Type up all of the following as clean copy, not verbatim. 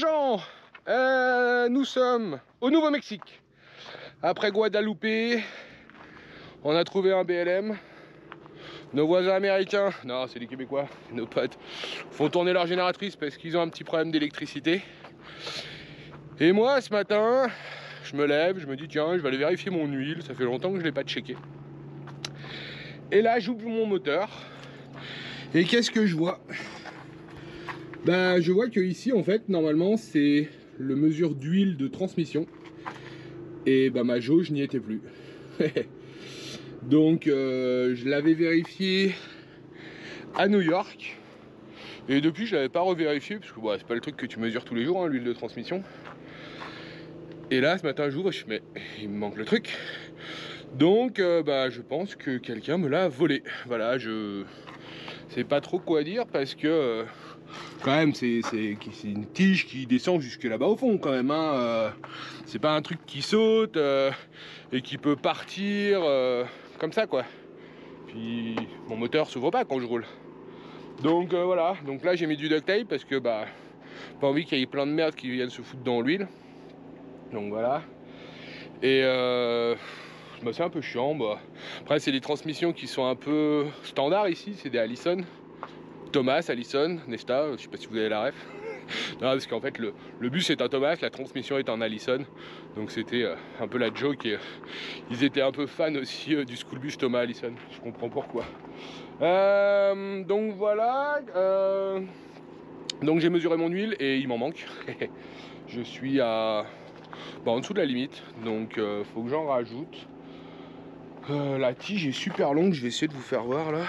gens, nous sommes au Nouveau-Mexique. Après Guadalupe, on a trouvé un BLM. Nos voisins américains, non c'est les Québécois, nos potes, font tourner leur génératrice parce qu'ils ont un petit problème d'électricité. Et moi ce matin, je me lève, je me dis tiens, je vais aller vérifier mon huile, ça fait longtemps que je ne l'ai pas checké. Et là j'ouvre mon moteur. Et qu'est-ce que je vois? Je vois que ici en fait normalement c'est le mesure d'huile de transmission. Et ma jauge n'y était plus. Donc je l'avais vérifié à New York. Et depuis je l'avais pas revérifié parce que c'est pas le truc que tu mesures tous les jours, hein, l'huile de transmission. Et là ce matin j'ouvre, je mais il me manque le truc. Donc je pense que quelqu'un me l'a volé. Voilà, je sais pas trop quoi dire parce que quand même c'est une tige qui descend jusque là-bas au fond quand même, hein. C'est pas un truc qui saute et qui peut partir comme ça quoi. Puis mon moteur s'ouvre pas quand je roule. Donc voilà, donc là j'ai mis du duct tape parce que pas envie qu'il y ait plein de merde qui viennent se foutre dans l'huile. Donc voilà. Et c'est un peu chiant. Après c'est des transmissions qui sont un peu standards ici, c'est des Allison. Thomas, Allison, Nesta, je sais pas si vous avez la ref. Non, parce qu'en fait le bus est un Thomas, la transmission est en Allison. Donc c'était un peu la joke et ils étaient un peu fans aussi du school bus Thomas Allison. Je comprends pourquoi. Donc voilà. Donc j'ai mesuré mon huile et il m'en manque. Je suis à en dessous de la limite. Donc faut que j'en rajoute. La tige est super longue, je vais essayer de vous faire voir là.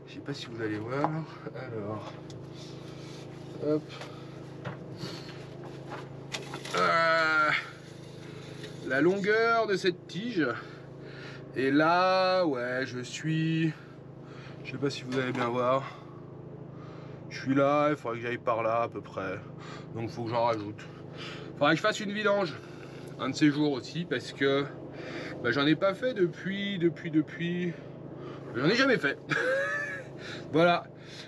Je sais pas si vous allez voir. Alors, hop. La longueur de cette tige. Et là, ouais, je sais pas si vous allez bien voir. Je suis là, il faudrait que j'aille par là à peu près. Donc faut que j'en rajoute. Faudrait que je fasse une vidange un de ces jours aussi parce que j'en ai pas fait depuis. J'en ai jamais fait. Voilà,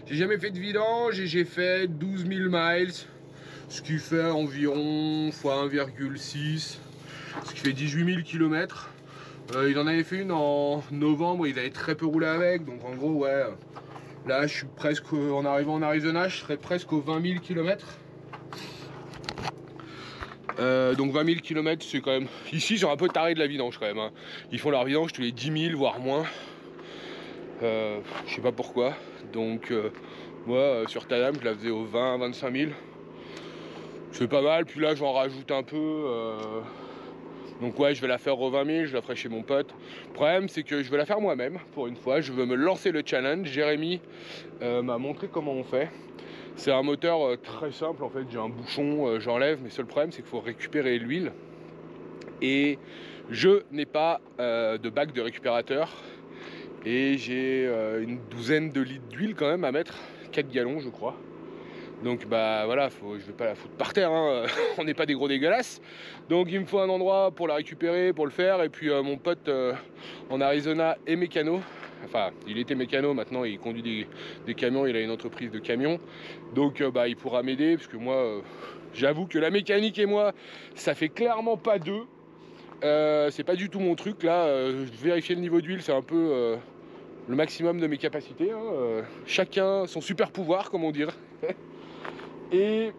j'ai jamais fait de vidange et j'ai fait 12 000 miles, ce qui fait environ x 1,6, ce qui fait 18 000 km. Il en avait fait une en novembre, il avait très peu roulé avec, donc en gros, ouais, là je suis presque, en arrivant en Arizona, je serais presque aux 20 000 km. Donc 20 000 km, c'est quand même, ici j'ai un peu taré de la vidange quand même, hein. Ils font leur vidange tous les 10 000, voire moins. Je sais pas pourquoi. Donc moi sur Tadam je la faisais aux 20-25 000. C'est pas mal, puis là j'en rajoute un peu. Donc ouais, je vais la faire aux 20 000, je la ferai chez mon pote. Le problème c'est que je vais la faire moi-même pour une fois. Je veux me lancer le challenge. Jérémy m'a montré comment on fait. C'est un moteur très simple en fait, j'ai un bouchon, j'enlève, mais seul problème c'est qu'il faut récupérer l'huile. Et je n'ai pas de bac de récupérateur. Et j'ai une douzaine de litres d'huile quand même à mettre, 4 gallons je crois. Donc voilà, je vais pas la foutre par terre, hein. On n'est pas des gros dégueulasses. Donc il me faut un endroit pour la récupérer, pour le faire. Et puis mon pote en Arizona est mécano. Enfin, il était mécano, maintenant il conduit des camions, il a une entreprise de camions. Donc il pourra m'aider, parce que moi, j'avoue que la mécanique et moi, ça fait clairement pas deux. C'est pas du tout mon truc là. Vérifier le niveau d'huile, c'est un peu le maximum de mes capacités, hein. Chacun son super pouvoir, comme on dirait. Mais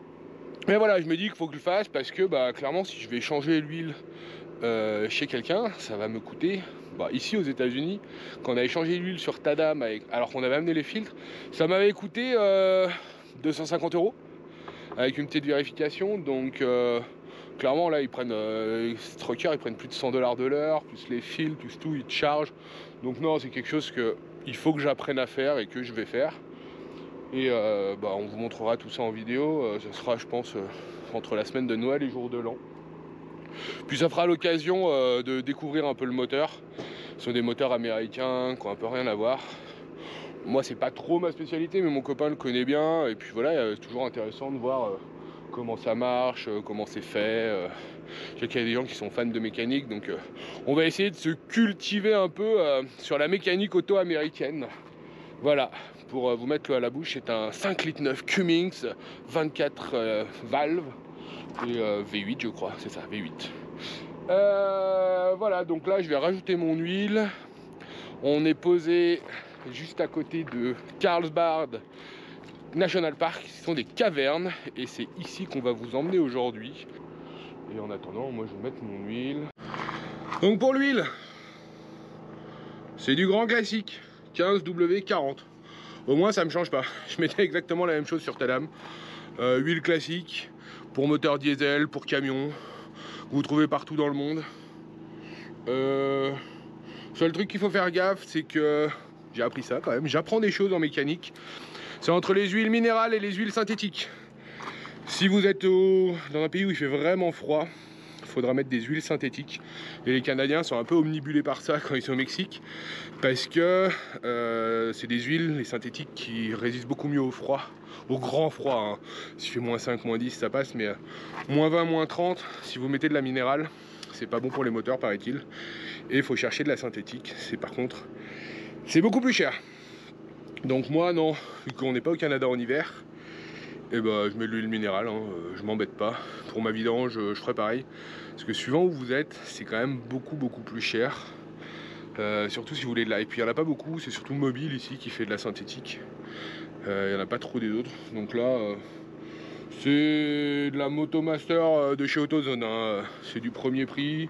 voilà, je me dis qu'il faut que je le fasse parce que clairement si je vais changer l'huile chez quelqu'un, ça va me coûter. Ici aux États-Unis, quand on avait changé l'huile sur Tadam alors qu'on avait amené les filtres, ça m'avait coûté 250 € avec une petite vérification. Donc clairement là ils prennent ces truckers, ils prennent plus de 100 $ de l'heure, plus les fils, plus tout, ils te chargent. Donc non, c'est quelque chose que il faut que j'apprenne à faire et que je vais faire. Et on vous montrera tout ça en vidéo. Ce sera je pense entre la semaine de Noël et jour de l'an. Puis ça fera l'occasion de découvrir un peu le moteur. Ce sont des moteurs américains qui ont un peu rien à voir. Moi c'est pas trop ma spécialité, mais mon copain le connaît bien. Et puis voilà, c'est toujours intéressant de voir comment ça marche, comment c'est fait. Je sais qu'il y a des gens qui sont fans de mécanique, donc on va essayer de se cultiver un peu sur la mécanique auto américaine. Voilà, pour vous mettre l'eau à la bouche, c'est un 5 litres 9 Cummins, 24 valves et V8 je crois, c'est ça, V8. Voilà, donc là je vais rajouter mon huile. On est posé juste à côté de Carlsbad National Park, ce sont des cavernes et c'est ici qu'on va vous emmener aujourd'hui. Et en attendant, moi je vais mettre mon huile. Donc pour l'huile, c'est du grand classique, 15W40. Au moins ça me change pas. Je mettais exactement la même chose sur Tadam. Huile classique pour moteur diesel, pour camion, que vous trouvez partout dans le monde. Seul truc qu'il faut faire gaffe, c'est que j'ai appris ça quand même. J'apprends des choses en mécanique. C'est entre les huiles minérales et les huiles synthétiques. Si vous êtes dans un pays où il fait vraiment froid, il faudra mettre des huiles synthétiques. Et les Canadiens sont un peu omnibulés par ça quand ils sont au Mexique. Parce que c'est des huiles, les synthétiques, qui résistent beaucoup mieux au froid. Au grand froid. Hein. S'il fait moins 5, moins 10, ça passe. Mais moins 20, moins 30, si vous mettez de la minérale, c'est pas bon pour les moteurs, paraît-il. Et il faut chercher de la synthétique. C'est par contre, c'est beaucoup plus cher. Donc moi, non, vu qu'on n'est pas au Canada en hiver, et bah, je mets de l'huile minérale, hein, je m'embête pas. Pour ma vidange, je ferai pareil. Parce que suivant où vous êtes, c'est quand même beaucoup plus cher. Surtout si vous voulez de la... Et puis il n'y en a pas beaucoup, c'est surtout Mobile ici qui fait de la synthétique. Il n'y en a pas trop des autres. Donc là, c'est de la Motomaster de chez AutoZone. Hein. C'est du premier prix.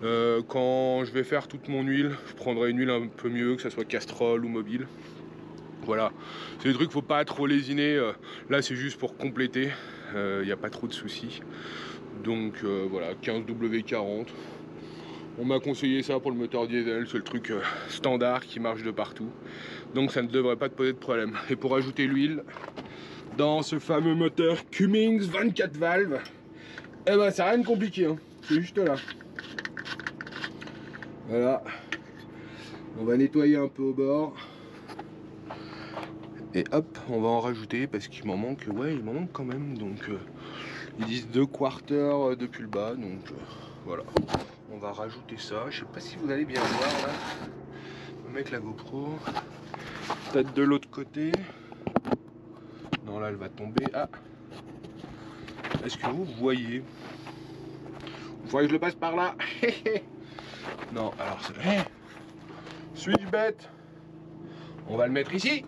Quand je vais faire toute mon huile, je prendrai une huile un peu mieux, que ça soit Castrol ou Mobile. Voilà, c'est des trucs, faut pas trop lésiner. Là, c'est juste pour compléter. Il n'y a pas trop de soucis. Donc voilà, 15W40. On m'a conseillé ça pour le moteur diesel, c'est le truc standard qui marche de partout. Donc ça ne devrait pas te poser de problème. Et pour ajouter l'huile dans ce fameux moteur Cummins 24 valves, eh ben ça n'a rien de compliqué, hein. C'est juste là. Voilà. On va nettoyer un peu au bord. Et hop, on va en rajouter parce qu'il m'en manque, ouais, il m'en manque quand même. Donc ils disent 2 quarters depuis le bas, donc voilà. On va rajouter ça. Je sais pas si vous allez bien voir là. On va mettre la GoPro. Peut-être de l'autre côté. Non, là elle va tomber. Ah. Est-ce que vous voyez? Vous voyez que je le passe par là? Non, alors c'est... Hey, suis-je bête? On va le mettre ici.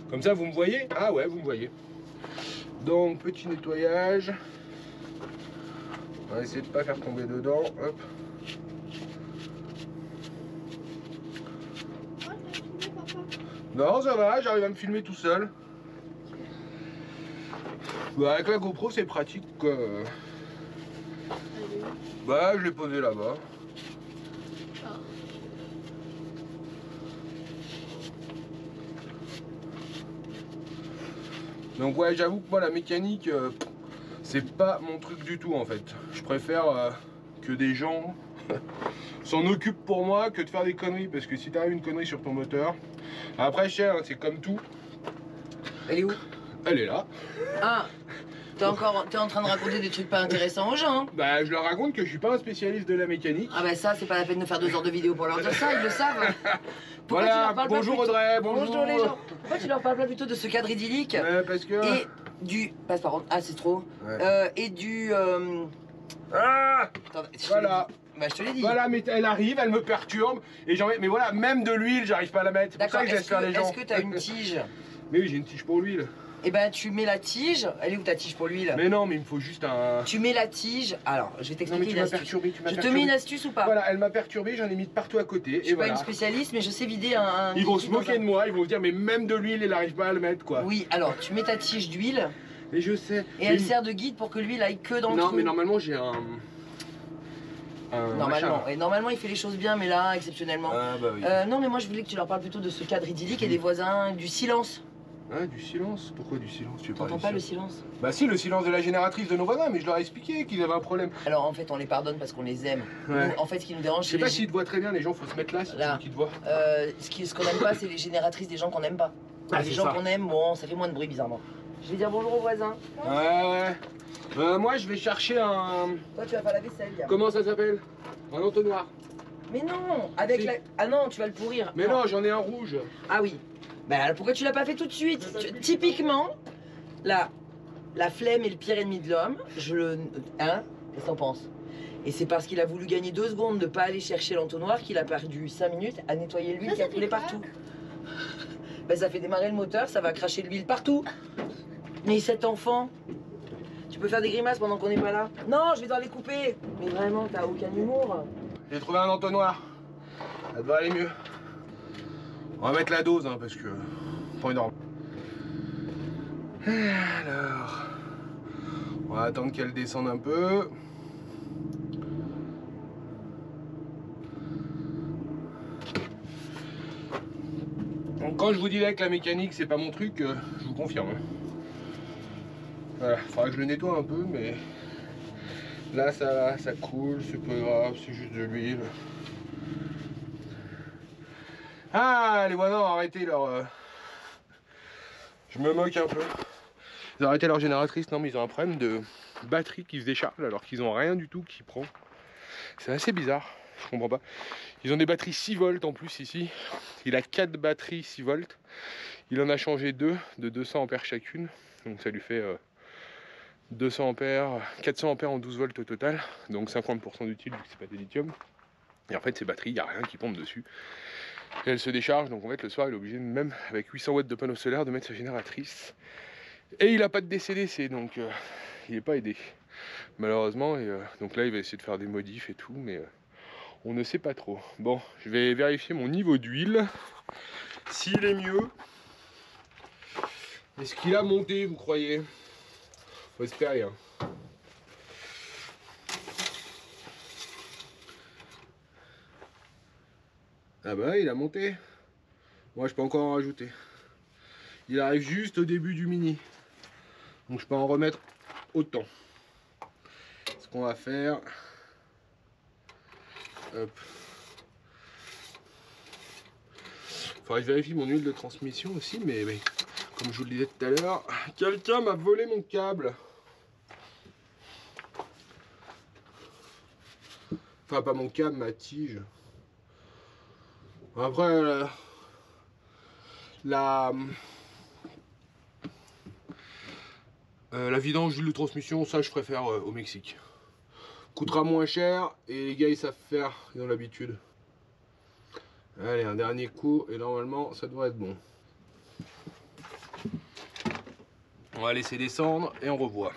Comme ça, vous me voyez? Ah ouais, vous me voyez. Donc, petit nettoyage. On va essayer de ne pas faire tomber dedans. Hop. Non, ça va, j'arrive à me filmer tout seul. Bah, avec la GoPro, c'est pratique, quoi. Bah, je l'ai posé là-bas. Donc ouais, j'avoue que moi la mécanique, c'est pas mon truc du tout en fait. Je préfère que des gens s'en occupent pour moi que de faire des conneries. Parce que si t'arrives une connerie sur ton moteur, après cher, hein, c'est comme tout. Elle est où? Elle est là. Ah, t'es en train de raconter des trucs pas intéressants aux gens, hein? Bah je leur raconte que je suis pas un spécialiste de la mécanique. Ah bah ça, c'est pas la peine de faire 2 heures de vidéo pour leur dire ça, ils le savent. Pourquoi voilà, bonjour Audrey, bonjour les gens. Pourquoi tu leur parles pas plutôt de ce cadre idyllique? Parce que... Et du... Passe par contre, ah c'est trop. Ouais. Et du... Ah Attends, voilà. Bah je te l'ai dit. Voilà, mais elle arrive, elle me perturbe. Et mais voilà, même de l'huile, j'arrive pas à la mettre. C'est pour ça que je laisse faire les gens. Est-ce que t'as une tige? Mais oui, j'ai une tige pour l'huile. Et ben tu mets la tige. Elle est où ta tige pour l'huile? Mais non, mais il me faut juste un... Tu mets la tige. Alors, je vais t'expliquer une astuce. Je te mets une astuce ou pas? Voilà, elle m'a perturbé, j'en ai mis de partout à côté. Je suis pas une spécialiste, mais je sais vider un... Ils vont se moquer de moi, ils vont se dire, mais même de l'huile, elle n'arrive pas à le mettre, quoi. Oui, alors, tu mets ta tige d'huile. Et je sais. Et elle sert de guide pour que l'huile aille que dans le trou. Non, mais normalement, j'ai un... Normalement, et normalement il fait les choses bien, mais là, exceptionnellement. Ah bah oui. Non, mais moi je voulais que tu leur parles plutôt de ce cadre idyllique et des voisins, du silence. Ah, du silence? Pourquoi du silence? Tu t'entends pas le silence? Bah si, le silence de la génératrice de nos voisins, mais je leur ai expliqué qu'ils avaient un problème. Alors en fait, on les pardonne parce qu'on les aime. Ouais. Nous, en fait, ce qui nous dérange, je sais pas s'ils te voient très bien, les gens, faut se mettre là, qu'ils te voient. Ce qu'on aime pas, c'est les génératrices des gens qu'on aime pas. Ah, les gens qu'on aime, bon, ça fait moins de bruit bizarrement. Je vais dire bonjour aux voisins. Ouais. Moi, je vais chercher un... Toi, tu vas faire la vaisselle, gars. Comment ça s'appelle? Un entonnoir. Mais non, avec la... Ah non, tu vas le pourrir. Mais non, j'en ai un rouge. Ah oui. Ben pourquoi tu l'as pas fait tout de suite? Typiquement, la flemme est le pire ennemi de l'homme. Hein? Qu'est-ce que t'en penses? Et c'est parce qu'il a voulu gagner 2 secondes de pas aller chercher l'entonnoir qu'il a perdu 5 minutes à nettoyer l'huile qui a coulé partout. Ben ça fait démarrer le moteur, ça va cracher de l'huile partout. Mais cet enfant, tu peux faire des grimaces pendant qu'on n'est pas là? Non, je vais devoir les couper. Mais vraiment, t'as aucun humour. J'ai trouvé un entonnoir. Ça devrait aller mieux. On va mettre la dose, hein, parce que... pas énorme. Alors... on va attendre qu'elle descende un peu. Donc quand je vous disais que la mécanique c'est pas mon truc, je vous confirme. Voilà, faudra que je le nettoie un peu, mais là ça coule, c'est pas grave, c'est juste de l'huile. Ah, les voisins ont arrêté leur... Je me moque un peu. Ils ont arrêté leur génératrice, non mais ils ont un problème de batterie qui se décharge alors qu'ils ont rien du tout qui prend. C'est assez bizarre, je comprends pas. Ils ont des batteries 6 volts en plus ici. Il a 4 batteries 6 volts. Il en a changé 2 de 200 ampères chacune. Donc ça lui fait 200 ampères, 400 ampères en 12 volts au total. Donc 50% d'utile vu que c'est pas des lithium. Et en fait ces batteries, il n'y a rien qui pompe dessus. Et elles se déchargent, donc en fait le soir il est obligé même avec 800 watts de panneau solaire de mettre sa génératrice. Et il n'a pas de DC-DC, donc il n'est pas aidé malheureusement. Et donc là il va essayer de faire des modifs et tout, mais on ne sait pas trop. Bon, je vais vérifier mon niveau d'huile, s'il est mieux. Est-ce qu'il a monté, vous croyez? Faut espérer. Hein. Ah bah il a monté. Moi je peux encore en rajouter. Il arrive juste au début du mini. Donc je peux en remettre autant. Ce qu'on va faire. Hop. Faudrait que je vérifie mon huile de transmission aussi, mais comme je vous le disais tout à l'heure, quelqu'un m'a volé mon câble. Enfin pas mon câble, ma tige. Après la vidange d'huile de transmission, ça je préfère au Mexique. Coûtera moins cher et les gars ils savent faire, ils ont l'habitude. Allez, un dernier coup et normalement ça devrait être bon. On va laisser descendre et on revoit.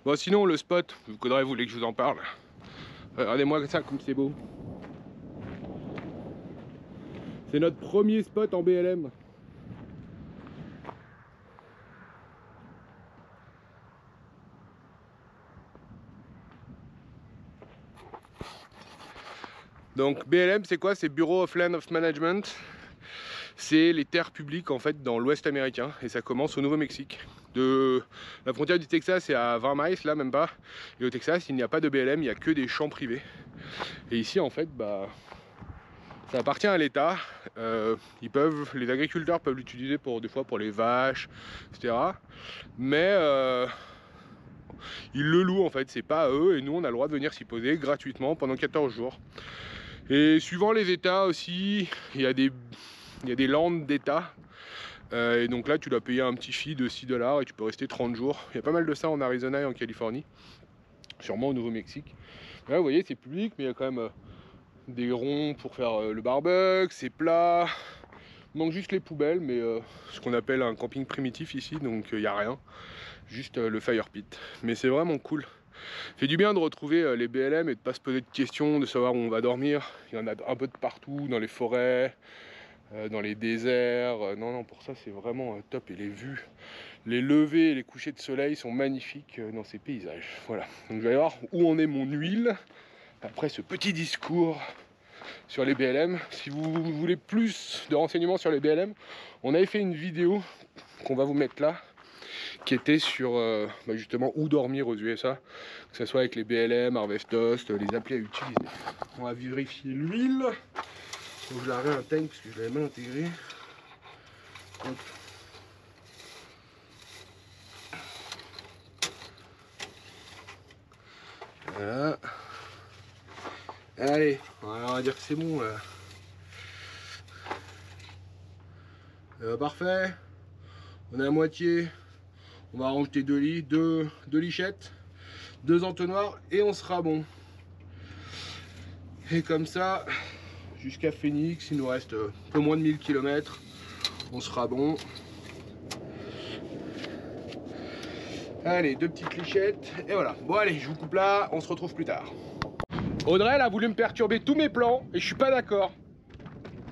Bon sinon le spot, vous voulez que je vous en parle. Regardez-moi ça comme c'est beau. C'est notre premier spot en BLM. Donc BLM c'est quoi? C'est Bureau of Land of Management. C'est les terres publiques en fait dans l'ouest américain et ça commence au Nouveau-Mexique. De la frontière du Texas c'est à 20 miles là même pas. Et au Texas il n'y a pas de BLM, il n'y a que des champs privés. Et ici en fait ça appartient à l'État. Les agriculteurs peuvent l'utiliser pour des fois pour les vaches, etc. Mais ils le louent en fait, c'est pas à eux et nous on a le droit de venir s'y poser gratuitement pendant 14 jours. Et suivant les États aussi, il y a des landes d'État. Et donc là tu dois payer un petit fee de 6 $ et tu peux rester 30 jours. Il y a pas mal de ça en Arizona et en Californie. Sûrement au Nouveau-Mexique. Là vous voyez c'est public mais il y a quand même des ronds pour faire le barbecue, c'est plat. Il manque juste les poubelles mais ce qu'on appelle un camping primitif ici donc il n'y a rien. Juste le fire pit. Mais c'est vraiment cool. Fait du bien de retrouver les BLM et de pas se poser de questions, de savoir où on va dormir. Il y en a un peu de partout, dans les forêts, dans les déserts. Non, pour ça c'est vraiment top. Et les vues, les levées et les couchers de soleil sont magnifiques dans ces paysages. Voilà, donc je vais aller voir où en est mon huile après ce petit discours sur les BLM. Si vous voulez plus de renseignements sur les BLM, on avait fait une vidéo qu'on va vous mettre là, qui était sur justement où dormir aux USA, que ce soit avec les BLM, Harvest Toast, les applis à utiliser. On va vérifier l'huile. Donc je la réintègre parce que je l'avais mal intégrée. Hop. Voilà. Allez, on va dire que c'est bon là. Parfait. On est à moitié. On va rajouter 2 lits, 2 lichettes, 2 entonnoirs et on sera bon. Et comme ça, jusqu'à Phoenix, il nous reste un peu moins de 1000 km. On sera bon. Allez, 2 petites lichettes et voilà. Bon allez, je vous coupe là, on se retrouve plus tard. Audrey, elle a voulu me perturber tous mes plans et je suis pas d'accord.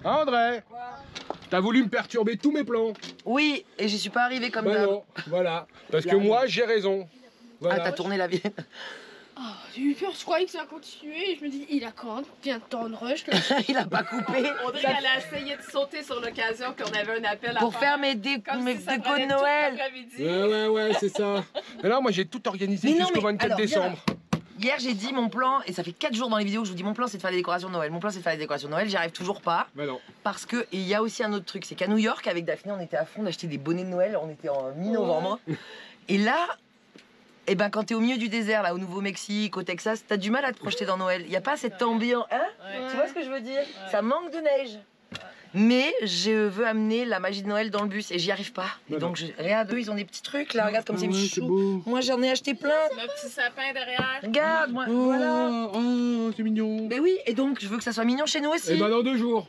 Hein Audrey? Quoi? T'as voulu me perturber tous mes plans. Oui, et j'y suis pas arrivée comme Bah d'hab. non, voilà. Parce que moi, j'ai raison. Voilà. Ah, t'as tourné la vie. Oh, j'ai eu peur, je croyais que ça continuait et je me dis, il a quand bien de temps de rush là. Il a pas coupé. Audrey, elle a essayé de sauter sur l'occasion qu'on avait un appel à Pour faire mes comme mes si ça décos prenait de tout Noël. l'après-midi. Ouais, c'est ça. Mais là, moi, j'ai tout organisé Mais non, jusqu'au mais 24 alors, viens là. décembre. Hier, j'ai dit mon plan, et ça fait 4 jours dans les vidéos que je vous dis mon plan, c'est de faire les décorations de Noël. Mon plan, c'est de faire les décorations de Noël. J'y arrive toujours pas. Bah non. Parce que, et il y a aussi un autre truc, c'est qu'à New York, avec Daphné, on était à fond d'acheter des bonnets de Noël. On était en mi-novembre. Et là, eh ben, quand t'es au milieu du désert, là, au Nouveau-Mexique, au Texas, t'as du mal à te projeter dans Noël. Il n'y a pas cette ambiance. Hein? Ouais. Tu vois ce que je veux dire? Ça manque de neige. Mais je veux amener la magie de Noël dans le bus et j'y arrive pas. Et Bah donc, regarde, eux, ils ont des petits trucs là, regarde comme c'est chou. beau. Moi, j'en ai acheté plein. Le petit sapin derrière. Regarde, moi, Oh, voilà. oh, c'est mignon. Mais oui, et donc, je veux que ça soit mignon chez nous aussi. Et bah dans 2 jours.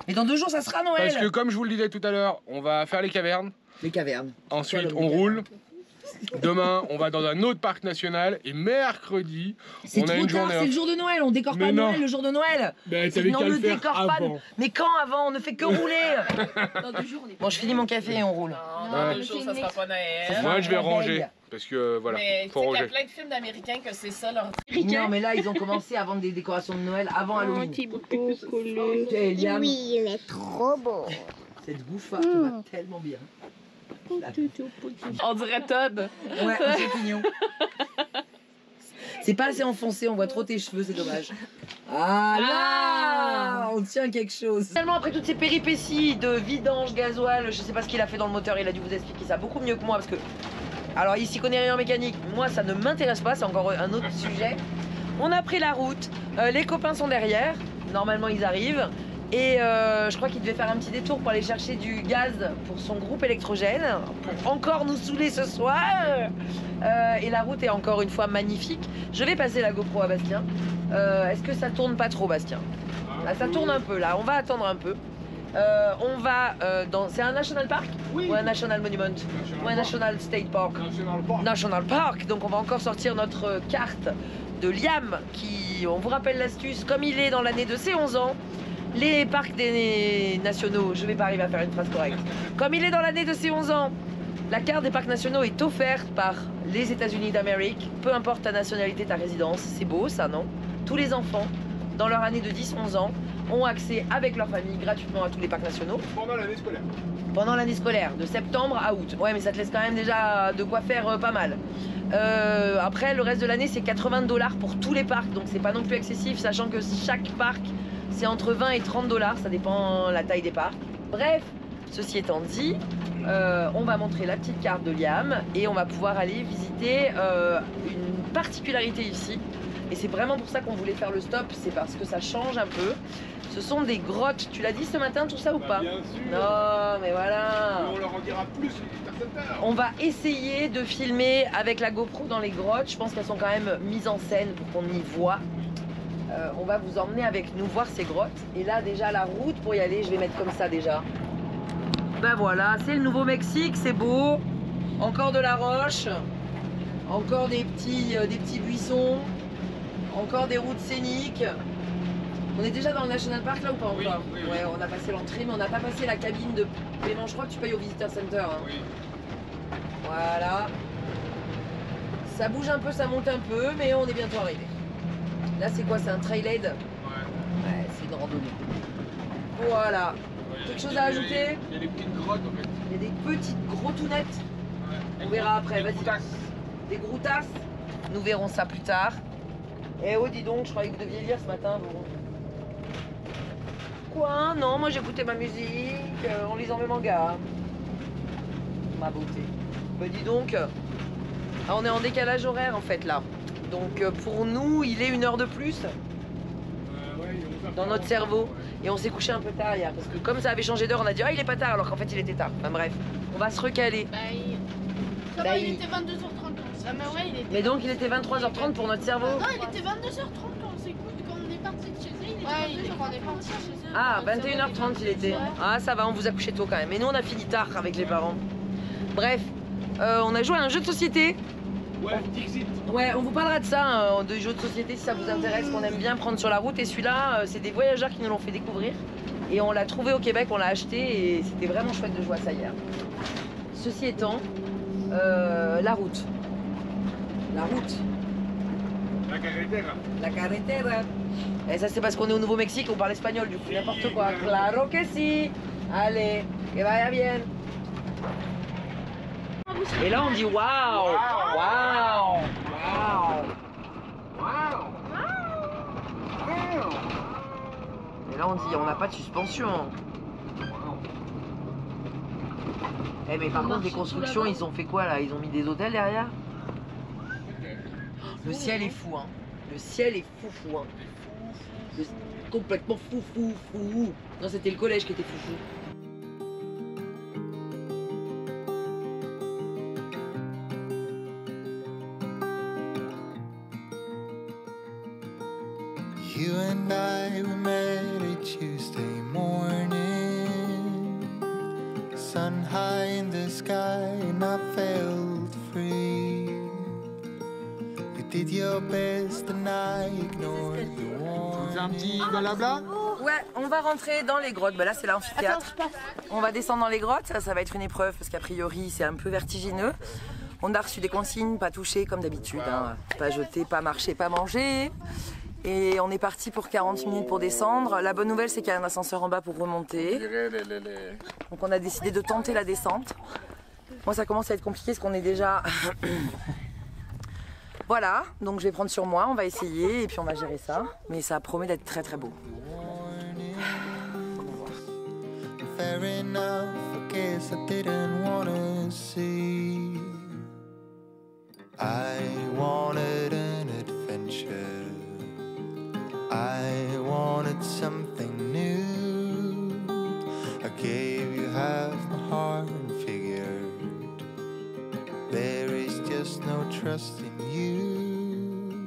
Mais dans 2 jours, ça sera Noël. Parce que comme je vous le disais tout à l'heure, on va faire les cavernes. Les cavernes. Ensuite, Quelle on roule. Demain, on va dans un autre parc national. Et mercredi, C'est on a trop une tard, journée c'est le off. jour de Noël, on décore Mais pas non. Noël le jour de Noël. Ben, t'avais Non, qu'à le le faire décore pas. avant. Mais quand avant? On ne fait que rouler. Dans 2 jours, on est Bon, je finis mon café et on roule. Non, Ouais. dans 2 jours, ça sera pas Noël. Moi, je vais La ranger. veille. Parce que voilà, Mais tu faut sais qu'il y a ranger. plein de films d'Américains que c'est ça leur Non, mais là, ils ont commencé à vendre des décorations de Noël avant Halloween. Eh, Liam, Oui, il est trop beau. cette gouffa te va tellement bien. On dirait Todd. Ouais, c'est mignon. C'est pas assez enfoncé, on voit trop tes cheveux, c'est dommage. Ah là, on tient quelque chose. Finalement, après toutes ces péripéties de vidange, gasoil, je sais pas ce qu'il a fait dans le moteur, il a dû vous expliquer ça beaucoup mieux que moi parce que. Alors, il s'y connaît rien en mécanique, moi ça ne m'intéresse pas, c'est encore un autre sujet. On a pris la route, les copains sont derrière, normalement ils arrivent. Et je crois qu'il devait faire un petit détour pour aller chercher du gaz pour son groupe électrogène, pour encore nous saouler ce soir. Et la route est encore une fois magnifique. Je vais passer la GoPro à Bastien. Est-ce que ça tourne pas trop, Bastien? Là, ça tourne un peu, là. On va attendre un peu. On va dans... C'est un National Park? Oui. Ou un National Monument? Ou un National State Park? National Park. Donc on va encore sortir notre carte de Liam qui, on vous rappelle l'astuce, comme il est dans l'année de ses 11 ans, les parcs des nationaux, je vais pas arriver à faire une phrase correcte. Comme il est dans l'année de ses 11 ans, la carte des parcs nationaux est offerte par les États-Unis d'Amérique, peu importe ta nationalité, ta résidence. C'est beau ça, non? Tous les enfants, dans leur année de 10-11 ans, ont accès avec leur famille gratuitement à tous les parcs nationaux. Pendant l'année scolaire. Pendant l'année scolaire, de septembre à août. Ouais, mais ça te laisse quand même déjà de quoi faire pas mal. Après, le reste de l'année, c'est 80 $ pour tous les parcs, donc c'est pas non plus excessif, sachant que chaque parc, c'est entre 20 et 30 $, ça dépend la taille des parcs. Bref, ceci étant dit, on va montrer la petite carte de Liam et on va pouvoir aller visiter une particularité ici. Et c'est vraiment pour ça qu'on voulait faire le stop, c'est parce que ça change un peu. Ce sont des grottes. Tu l'as dit ce matin, tout ça ou pas? Bien sûr. Non, mais voilà. On leur en dira plus sur certaines heures. On va essayer de filmer avec la GoPro dans les grottes. Je pense qu'elles sont quand même mises en scène pour qu'on y voit. On va vous emmener avec nous voir ces grottes. Et là, déjà, la route pour y aller, je vais mettre comme ça déjà. Ben voilà, c'est le Nouveau-Mexique, c'est beau. Encore de la roche. Encore des petits buissons. Encore des routes scéniques. On est déjà dans le National Park là ou pas encore? Oui, oui, oui. Ouais, on a passé l'entrée, mais on n'a pas passé la cabine de paiement. Je crois que tu payes au Visitor Center. Hein. Oui. Voilà. Ça bouge un peu, ça monte un peu, mais on est bientôt arrivé. Là, c'est quoi? C'est un trailhead? Ouais, c'est une randonnée. Voilà. Quelque chose à ajouter? Il y a des petites grottes en fait. Il y a des petites grottounettes. Ouais. On verra après, vas-y. Groutasses. Des groutasses. Nous verrons ça plus tard. Eh oh, dis donc, je croyais que vous deviez lire ce matin, vous. Quoi? Non, moi j'écoutais ma musique en lisant mes mangas. Ma beauté. Bah dis donc, on est en décalage horaire en fait là. Donc pour nous, il est 1 heure de plus Ouais, dans notre cerveau. Et on s'est couché un peu tard hier, parce que comme ça avait changé d'heure, on a dit ah il est pas tard, alors qu'en fait il était tard. Enfin bref, on va se recaler. Ça va, il était 22h30. Ah, mais ouais, il était... Mais donc il était 23h30 pour notre cerveau. Non, il était 22h30 quand on s'est couché, quand on est parti de chez eux. Il était quand on est parti de chez eux. Ah, 21h30 il était. Ah ça va, on vous a couché tôt quand même. Mais nous on a fini tard avec les parents. Bref, on a joué à un jeu de société. Ouais, Dixit. Ouais, on vous parlera de ça, de jeux de société si ça vous intéresse, qu'on aime bien prendre sur la route. Et celui-là, c'est des voyageurs qui nous l'ont fait découvrir. Et on l'a trouvé au Québec, on l'a acheté et c'était vraiment chouette de jouer à ça hier. Ceci étant, la route. La route. La carretera. La carretera. Et ça c'est parce qu'on est au Nouveau-Mexique, on parle espagnol du coup, n'importe quoi. Claro que si. Allez, que vaya bien. Et là on dit waouh, waouh, waouh. Et là on dit on n'a pas de suspension. Eh mais par contre les constructions ils ont fait quoi là? Ils ont mis des hôtels derrière? Le ciel est fou hein. Le ciel est fou hein. Complètement fou. Non c'était le collège qui était fou. You and I, we met a Tuesday morning, sun high in the sky and I felt free. You did your best and I ignored the warning. Un petit blabla. Ouais, on va rentrer dans les grottes. Bah là c'est l'amphithéâtre. On va descendre dans les grottes, ça va être une épreuve parce qu'a priori c'est un peu vertigineux. On a reçu des consignes, pas toucher comme d'habitude, hein. Pas jeter, pas marcher, pas manger. Et on est parti pour 40 minutes pour descendre. La bonne nouvelle, c'est qu'il y a un ascenseur en bas pour remonter. Donc on a décidé de tenter la descente. Moi, ça commence à être compliqué parce qu'on est déjà... Voilà, donc je vais prendre sur moi, on va essayer et puis on va gérer ça. Mais ça promet d'être très très beau. Fair enough, I guess I didn't wanna see. I wanted an adventure. I wanted something new. I gave you half my heart and figured there is just no trust in you.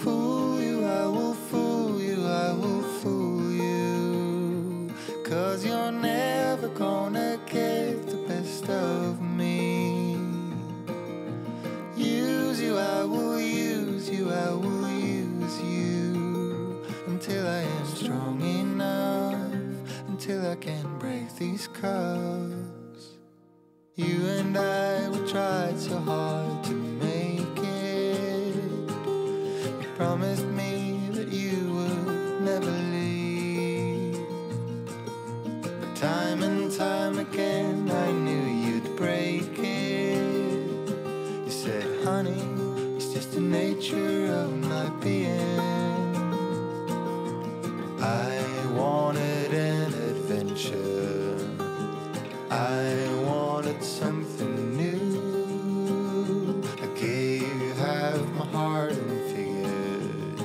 Fool you, I will fool you, I will fool you. 'Cause you're never gonna get the best of me. Use you, I will use you, I will use you. Until I am strong enough, until I can break these cuffs. You and I, we tried so hard to make it. You promised me that you would never leave. But time and time again, I knew you'd break it. You said, honey, it's just the nature of my being. I wanted an adventure. I wanted something new. I gave you half my heart and figured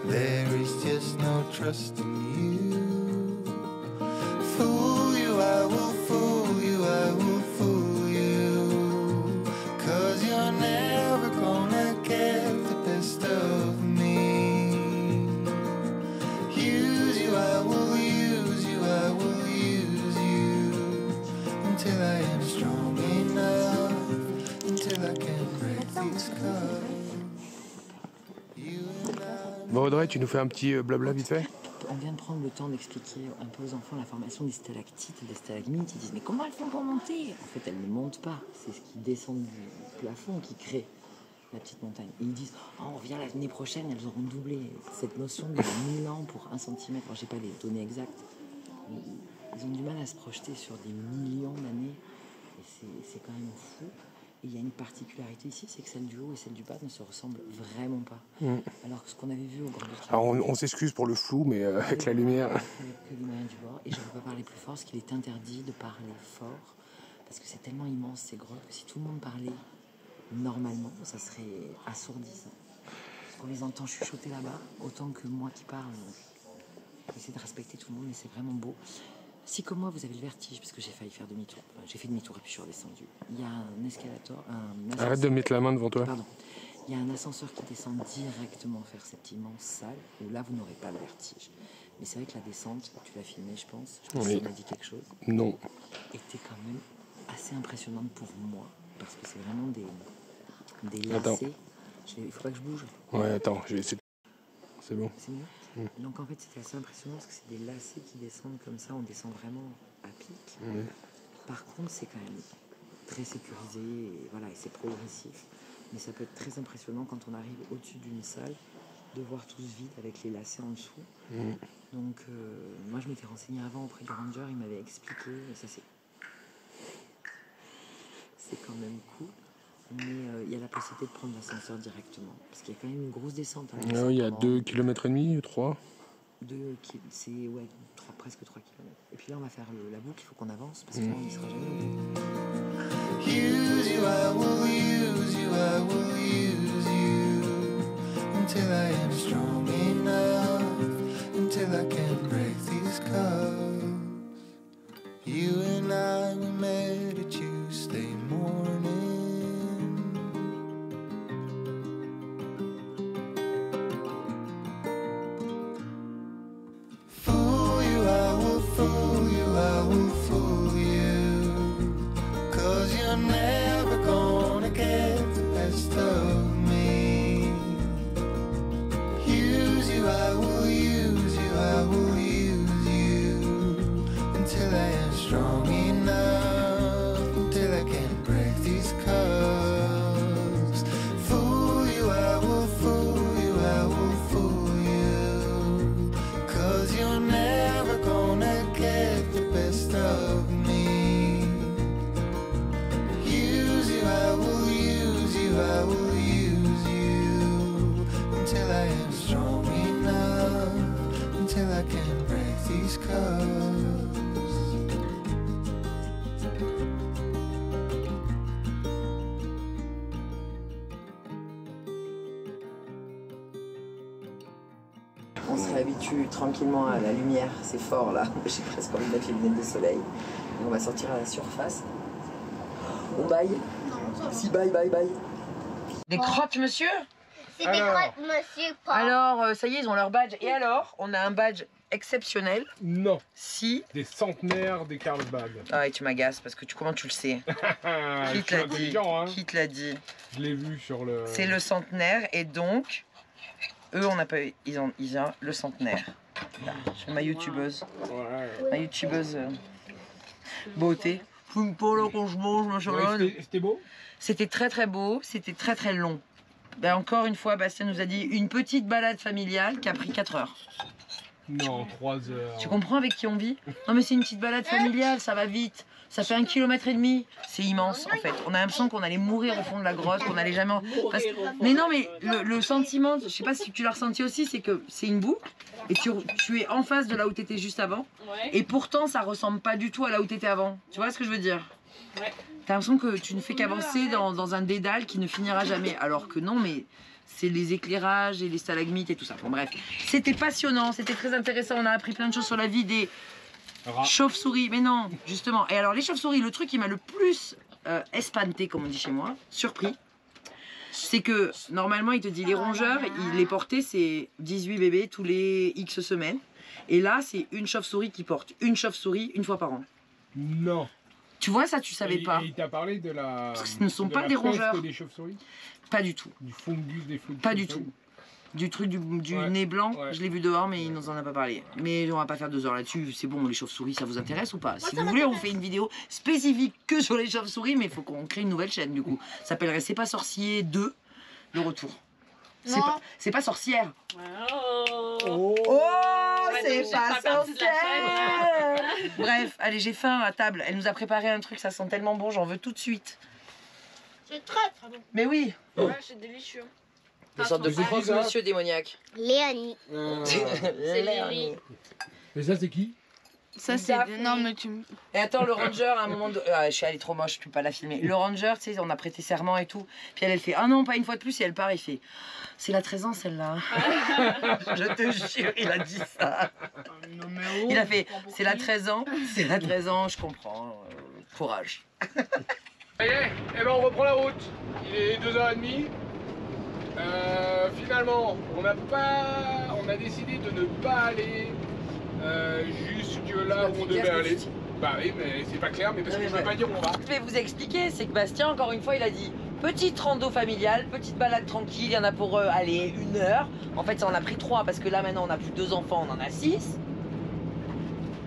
there is just no trust in you. Fool you, I will fool you, I will fool you. 'Cause you're never gonna get the best of me. I will use you, I will use you. Until I am strong enough, until I can break these cuffs. Bon Audrey, tu nous fais un petit blabla vite fait? On vient de prendre le temps d'expliquer un peu aux enfants la formation des stalactites et des stalagmites. Ils disent mais comment elles font pour monter? En fait elles ne montent pas, c'est ce qui descend du plafond qui crée la petite montagne. Et ils disent oh, on revient l'année prochaine, elles auront doublé. Cette notion de 1000 ans pour 1 cm, alors j'ai pas les données exactes, mais ils ont du mal à se projeter sur des millions d'années. Et c'est quand même fou. Et il y a une particularité ici, c'est que celle du haut et celle du bas ne se ressemblent vraiment pas. Alors que ce qu'on avait vu au Grand Bouquet... Alors on s'excuse pour le flou, mais avec la lumière... Que les moyens du bord. Et je ne veux pas parler plus fort, parce qu'il est interdit de parler fort. Parce que c'est tellement immense ces grottes que si tout le monde parlait normalement, ça serait assourdissant. Parce qu'on les entend chuchoter là-bas, autant que moi qui parle. Essayez de respecter tout le monde, mais c'est vraiment beau. Si comme moi vous avez le vertige, parce que j'ai failli faire demi-tour, j'ai fait demi-tour et puis je suis redescendue. Il y a un escalator, un ascenseur. Arrête de mettre la main devant toi. Pardon. Il y a un ascenseur qui descend directement vers cette immense salle où là vous n'aurez pas le vertige. Mais c'est vrai que la descente, tu l'as filmée je pense. Je pense que ça m'a dit quelque chose. Non. Était quand même assez impressionnante pour moi parce que c'est vraiment des Attends. lacets. Il faut pas que je bouge. Ouais, attends, je vais essayer. C'est bon. C'est mieux. Donc en fait c'était assez impressionnant parce que c'est des lacets qui descendent comme ça, on descend vraiment à pic. Par contre c'est quand même très sécurisé et voilà, et c'est progressif. Mais ça peut être très impressionnant quand on arrive au-dessus d'une salle de voir tout ce vide avec les lacets en dessous. Donc moi je m'étais renseignée avant auprès du ranger, il m'avait expliqué, et ça c'est quand même cool. Mais il y a la possibilité de prendre l'ascenseur directement. Parce qu'il y a quand même une grosse descente. Hein, Il y a 2,5 km, 3. C'est ouais, presque 3 km. Et puis là, on va faire la boucle, il faut qu'on avance parce qu'on n'y sera jamais au bout. Use you, I will use you, I will use you until I am strong enough, until I can break these cuffs. You and I, we met a Tuesday morning. Fool you, I will fool you, I will fool you, 'cause you're never gonna get the best of me. Use you, I will use you, I will use you until I am strong enough, until I can break these cuffs. Fool you, I will fool you, I will fool you, 'cause you're never gonna get the best of me. Use you, I will use you, I will use you until I am strong enough, until I can break these cuffs. On se réhabitue tranquillement à la lumière, c'est fort là. J'ai presque envie de mettre les lunettes de soleil. Et on va sortir à la surface. On baille. Si, baille. Des crottes, monsieur? C'est des crottes, monsieur Paul. Alors, ça y est, ils ont leur badge. Et alors, on a un badge exceptionnel. Non. Si. Des centenaires des Carlsbad. Ah, et tu m'agaces parce que comment tu le sais? Qui te l'a dit? Hein. Qui te l'a dit? Je l'ai vu sur le... C'est le centenaire et donc, eux, on n'a pas eu. Ils ont le centenaire. Là, je fais ma youtubeuse. Ouais. Ma youtubeuse beauté. Fume pas là quand je mange, machin. Ouais, c'était beau? C'était très très beau, c'était très très long. Ben, encore une fois, Bastien nous a dit une petite balade familiale qui a pris 4 heures. Non, 3 heures. Tu comprends avec qui on vit? Non mais c'est une petite balade familiale, ça va vite. Ça fait 1,5 km. C'est immense en fait. On a l'impression qu'on allait mourir au fond de la grotte, qu'on allait jamais... Mais non mais le sentiment, je sais pas si tu l'as ressenti aussi, c'est que c'est une boucle et tu es en face de là où tu étais juste avant. Et pourtant ça ressemble pas du tout à là où tu étais avant. Tu vois ce que je veux dire? Ouais. T'as l'impression que tu ne fais qu'avancer dans un dédale qui ne finira jamais. Alors que non, mais c'est les éclairages et les stalagmites et tout ça. Bon bref, c'était passionnant, c'était très intéressant. On a appris plein de choses sur la vie des chauves-souris. Mais non, justement. Et alors les chauves-souris, le truc qui m'a le plus espanté, comme on dit chez moi, surpris, c'est que normalement il te dit les rongeurs, les porter c'est 18 bébés tous les X semaines. Et là c'est une chauve-souris qui porte une chauve-souris une fois par an. Non. Tu vois ça, tu savais pas. Et il t'a parlé de la... Parce que ce ne sont de pas la des peste rongeurs. des chauves-souris? Pas du tout. Du fungus des chauves-souris? Pas du tout. Du truc du Ouais, nez blanc, ouais. je l'ai vu dehors, mais il nous en a pas parlé. Mais on va pas faire 2 heures là-dessus. C'est bon, les chauves-souris, ça vous intéresse ou pas? Si vous voulez, on fait une vidéo spécifique que sur les chauves-souris, mais il faut qu'on crée une nouvelle chaîne du coup. Ça s'appellerait C'est pas sorcier 2, le retour. C'est pas sorcière. Oh. C'est pas sorcière. Bref, allez, j'ai faim à table. Elle nous a préparé un truc, ça sent tellement bon, j'en veux tout de suite. C'est très très bon. Mais oui. Ouais, c'est délicieux. Une sorte de c'est qui, ça croque-monsieur démoniaque. Léonie. C'est Lily. Mais ça, c'est qui? Ça, Il c'est. t'a fait- Non, mais tu me. Et attends, le ranger, à un moment de... je suis allée trop moche, je peux pas la filmer. Le ranger, tu sais, on a prêté serment et tout. Puis elle fait, ah non, pas une fois de plus. Et elle part, il fait, c'est la 13 ans celle-là. Je te jure, il a dit ça. Non, mais oh, Il a fait, tu prends pour c'est la qui 13 ans, c'est la 13 ans, je comprends. Courage. Ça y est, eh ben on reprend la route. Il est 2h30. Finalement, on a décidé de ne pas aller jusque là où on devait aller. Bah oui, mais c'est pas clair, mais parce Non, que mais je veux pas dire où on va. Je vais vous expliquer, c'est que Bastien, encore une fois, il a dit petite rando familiale, petite balade tranquille, il y en a pour aller 1 heure. En fait, ça en a pris 3 parce que là maintenant on a plus 2 enfants, on en a 6.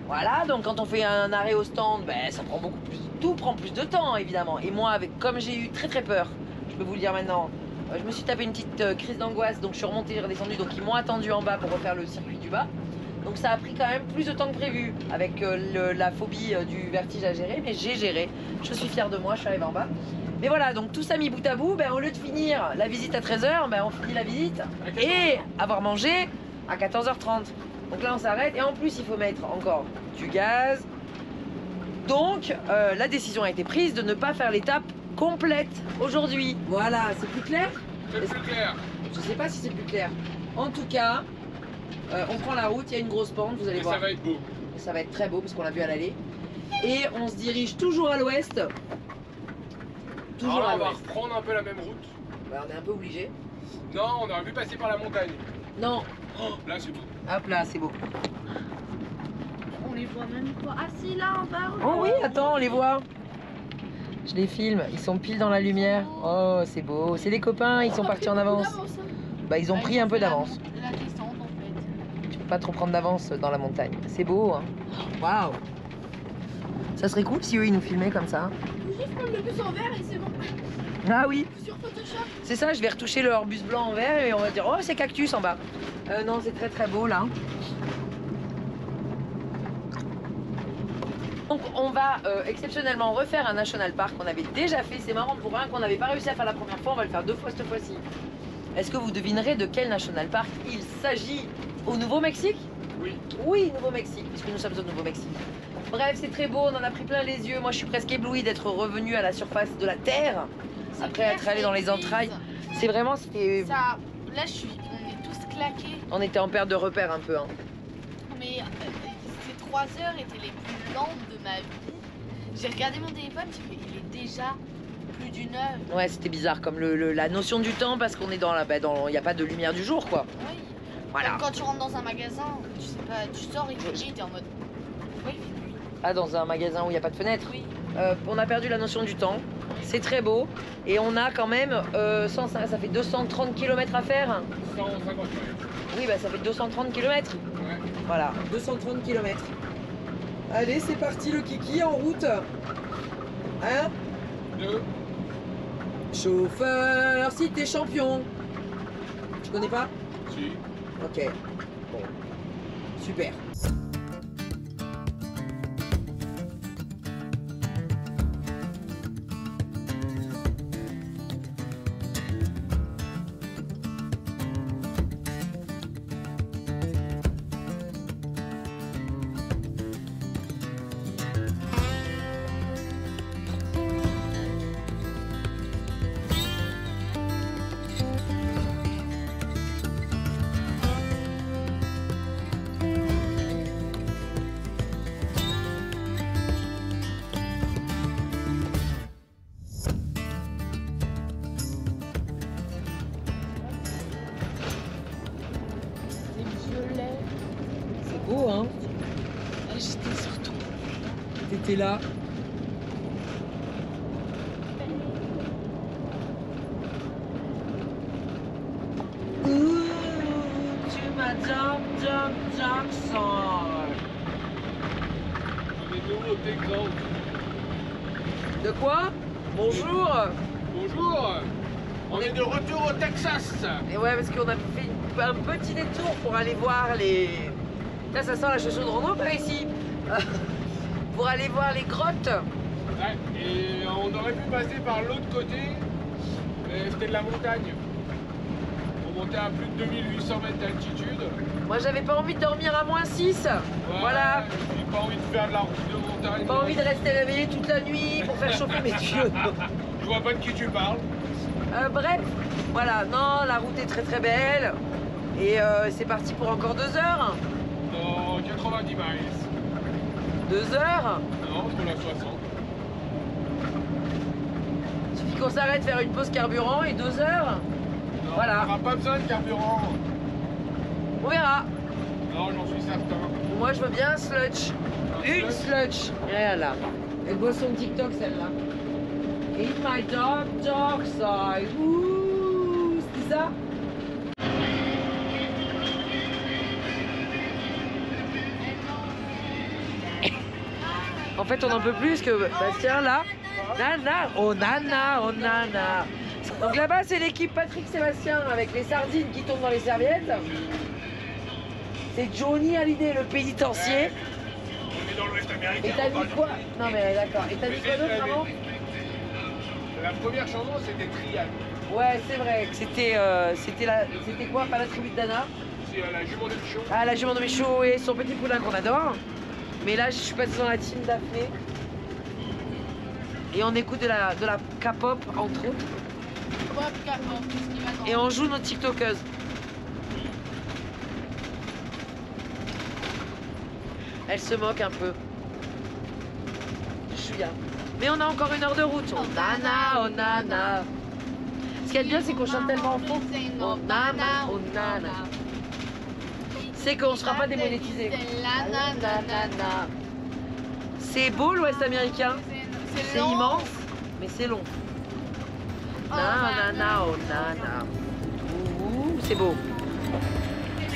Voilà, donc quand on fait un arrêt au stand, ben, ça prend beaucoup plus. Tout prend plus de temps évidemment. Et moi, comme j'ai eu très peur, je peux vous le dire maintenant, je me suis tapé une petite crise d'angoisse, donc je suis remontée, redescendue, donc ils m'ont attendu en bas pour refaire le circuit du bas. Donc ça a pris quand même plus de temps que prévu avec la phobie du vertige à gérer, mais j'ai géré. Je suis fière de moi, je suis arrivée en bas. Mais voilà, donc tout ça mis bout à bout, ben, au lieu de finir la visite à 13h, ben, on finit la visite et avoir mangé à 14h30. Donc là on s'arrête et en plus il faut mettre encore du gaz. Donc la décision a été prise de ne pas faire l'étape complète aujourd'hui. Voilà, c'est plus clair? C'est plus clair. Je sais pas si c'est plus clair. En tout cas, on prend la route, il y a une grosse pente, vous allez Et voir. ça va être beau. Ça va être très beau parce qu'on l'a vu à l'aller. Et on se dirige toujours à l'ouest. Toujours Alors là, à on va l'ouest. reprendre un peu la même route. Bah, on est un peu obligé. Non, on aurait pu passer par la montagne. Non, Oh, là, c'est beau. hop là, c'est beau. On les voit même pas. Ah, si, là, en bas. Oh oui, attends, on les voit. Je les filme, ils sont pile dans la lumière. Oh, c'est beau. C'est des copains, ils sont partis en avance. Bah, ils ont pris un peu d'avance. La descente, en fait. Tu peux pas trop prendre d'avance dans la montagne. C'est beau, hein. Waouh. Ça serait cool si eux, ils nous filmaient comme ça. Faut juste prendre le bus en vert et c'est bon. Ah oui. Sur Photoshop. C'est ça, je vais retoucher leur bus blanc en vert et on va dire oh c'est cactus en bas. Non c'est très beau là. Donc on va exceptionnellement refaire un national park qu'on avait déjà fait. C'est marrant pour un qu'on n'avait pas réussi à faire la première fois, on va le faire 2 fois cette fois-ci. Est-ce que vous devinerez de quel national park il s'agit? Au Nouveau-Mexique? Oui. Oui, Nouveau-Mexique, puisque nous sommes au Nouveau-Mexique. Bref, c'est très beau, on en a pris plein les yeux. Moi je suis presque éblouie d'être revenue à la surface de la Terre. Après être allé dans les entrailles, c'est vraiment, c'était... Ça, là, on est tous claqués. On était en perte de repère un peu. Hein. Mais ces 3 heures étaient les plus lentes de ma vie. J'ai regardé mon téléphone, j'ai fait, il est déjà plus d'1 heure. Ouais, c'était bizarre comme la notion du temps parce qu'on est dans la... il n'y a pas de lumière du jour, quoi. Oui. Voilà. Comme quand tu rentres dans un magasin, tu sais pas, tu sors et t'es en mode... Oui, il fait nuit. Ah, dans un magasin où il n'y a pas de fenêtre. Oui. On a perdu la notion du temps. C'est très beau. Et on a quand même... ça fait 230 km à faire. 150 km. Oui, bah ça fait 230 km. Ouais. Voilà, 230 km. Allez, c'est parti le kiki en route. 1, 2. chauffeur, si t'es champion. Tu connais pas? Si. Ok. Bon. Super. C'est beau, hein? J'étais surtout. T'étais là. Ouh, tu m'as Jackson. On est de nouveau au Texas. De quoi? Bonjour. Bonjour. On est de retour au Texas. Et ouais, parce qu'on a fait un petit détour pour aller voir les... Là, ça sent la chaussure de rando par ici. Pour aller voir les grottes. Ouais, et on aurait pu passer par l'autre côté, mais c'était de la montagne. On monter à plus de 2800 mètres d'altitude. Moi, j'avais pas envie de dormir à -6. Voilà. J'ai pas envie de faire de la route de montagne. Pas envie de rester réveillé toute la nuit pour faire chauffer mes tuyaux. Je vois pas de qui tu parles. Bref, voilà. Non, la route est très très belle. Et c'est parti pour encore 2 heures. Non, 90 miles. 2 heures. Non, pour la 60. Suffit qu'on s'arrête faire une pause carburant et 2 heures. Non, Voilà. on n'aura pas besoin de carburant. On verra. Non, j'en suis certain. Moi, je veux bien un sludge. Une sludge. Regarde là. Elle boit son TikTok, celle-là. Eat my dark side. Ouh, c'est ça? En fait, on n'en peut plus parce que Bastien, là, nana, oh nana, oh nana. Donc là-bas, c'est l'équipe Patrick Sébastien avec les sardines qui tombent dans les serviettes. C'est Johnny Hallyday, le pénitencier. On est dans l'Ouest américain. Et t'as dit quoi? Non mais d'accord. Et t'as dit quoi d'autre avant? La première chanson, c'était Trial. Ouais, c'est vrai. C'était c'était quoi? Pas la tribu de Dana? C'est la jument de Michon. Ah, la jument de Michaud et son petit poulain qu'on adore. Mais là, je suis passée dans la team Daphné. Et on écoute de la K-pop, entre autres. Et on joue nos TikTokeuses. Elle se moque un peu. Je suis bien. Mais on a encore 1 heure de route. Oh nana, oh nana. Ce qui est bien, c'est qu'on chante tellement en fond. Oh nana, oh nana. C'est qu'on ne sera pas démonétisé. C'est beau l'Ouest américain. C'est immense, mais c'est long. Nana, oh nana. Ouh, c'est beau.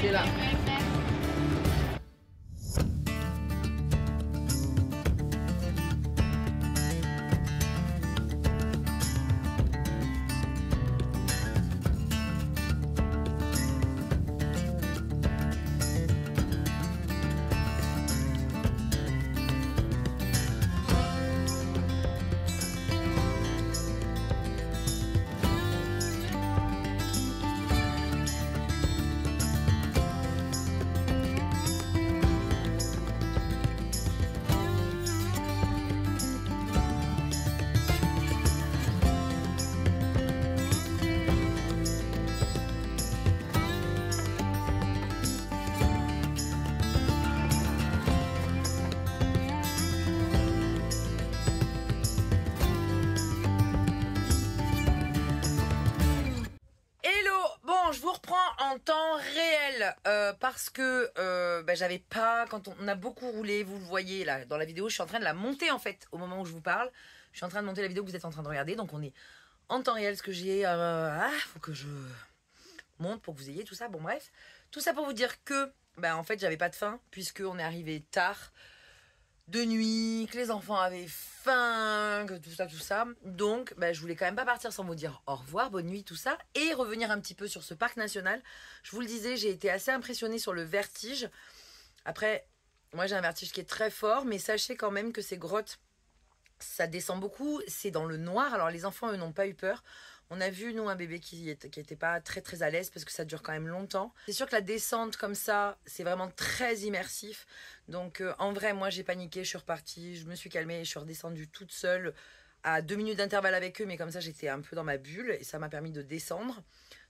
C'est là. En temps réel parce que j'avais pas, quand on a beaucoup roulé, vous le voyez là dans la vidéo, je suis en train de la monter en fait au moment où je vous parle, je suis en train de monter la vidéo que vous êtes en train de regarder, donc on est en temps réel. Ce que j'ai faut que je monte pour que vous ayez tout ça. Bon bref, tout ça pour vous dire que en fait j'avais pas de faim puisque on est arrivé tard de nuit, que les enfants avaient faim, que tout ça. Donc, je voulais quand même pas partir sans vous dire au revoir, bonne nuit, tout ça. Et revenir un petit peu sur ce parc national. Je vous le disais, j'ai été assez impressionnée sur le vertige. Après, moi j'ai un vertige qui est très fort, mais sachez quand même que ces grottes, ça descend beaucoup. C'est dans le noir, alors les enfants, eux, n'ont pas eu peur. On a vu, nous, un bébé qui était pas très à l'aise parce que ça dure quand même longtemps. C'est sûr que la descente comme ça, c'est vraiment très immersif. Donc, en vrai, moi, j'ai paniqué, je suis repartie, je me suis calmée, je suis redescendue toute seule à 2 minutes d'intervalle avec eux. Mais comme ça, j'étais un peu dans ma bulle et ça m'a permis de descendre.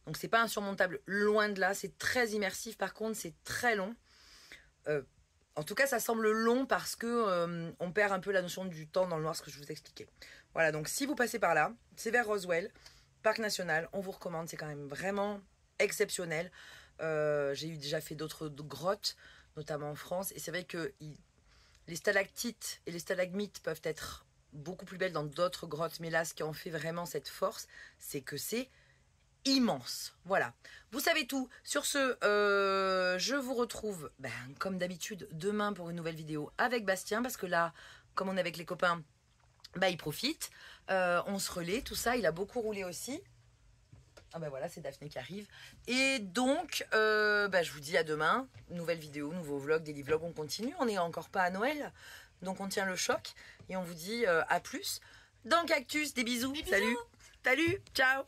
Donc, c'est pas insurmontable, loin de là. C'est très immersif. Par contre, c'est très long. En tout cas, ça semble long parce que on perd un peu la notion du temps dans le noir, ce que je vous expliquais. Voilà, donc si vous passez par là, c'est vers Roswell. Parc national, on vous recommande, c'est quand même vraiment exceptionnel. J'ai déjà fait d'autres grottes, notamment en France, et c'est vrai que les stalactites et les stalagmites peuvent être beaucoup plus belles dans d'autres grottes, mais là, ce qui en fait vraiment cette force, c'est que c'est immense. Voilà, vous savez tout. Sur ce, je vous retrouve, comme d'habitude, demain pour une nouvelle vidéo avec Bastien, parce que là, comme on est avec les copains, il profite, on se relaie, tout ça, il a beaucoup roulé aussi. Ah voilà, c'est Daphné qui arrive. Et donc, je vous dis à demain, nouvelle vidéo, nouveau vlog, daily vlog, on continue, on n'est encore pas à Noël, donc on tient le choc, et on vous dit à plus dans Cactus, des bisous. Salut, ciao.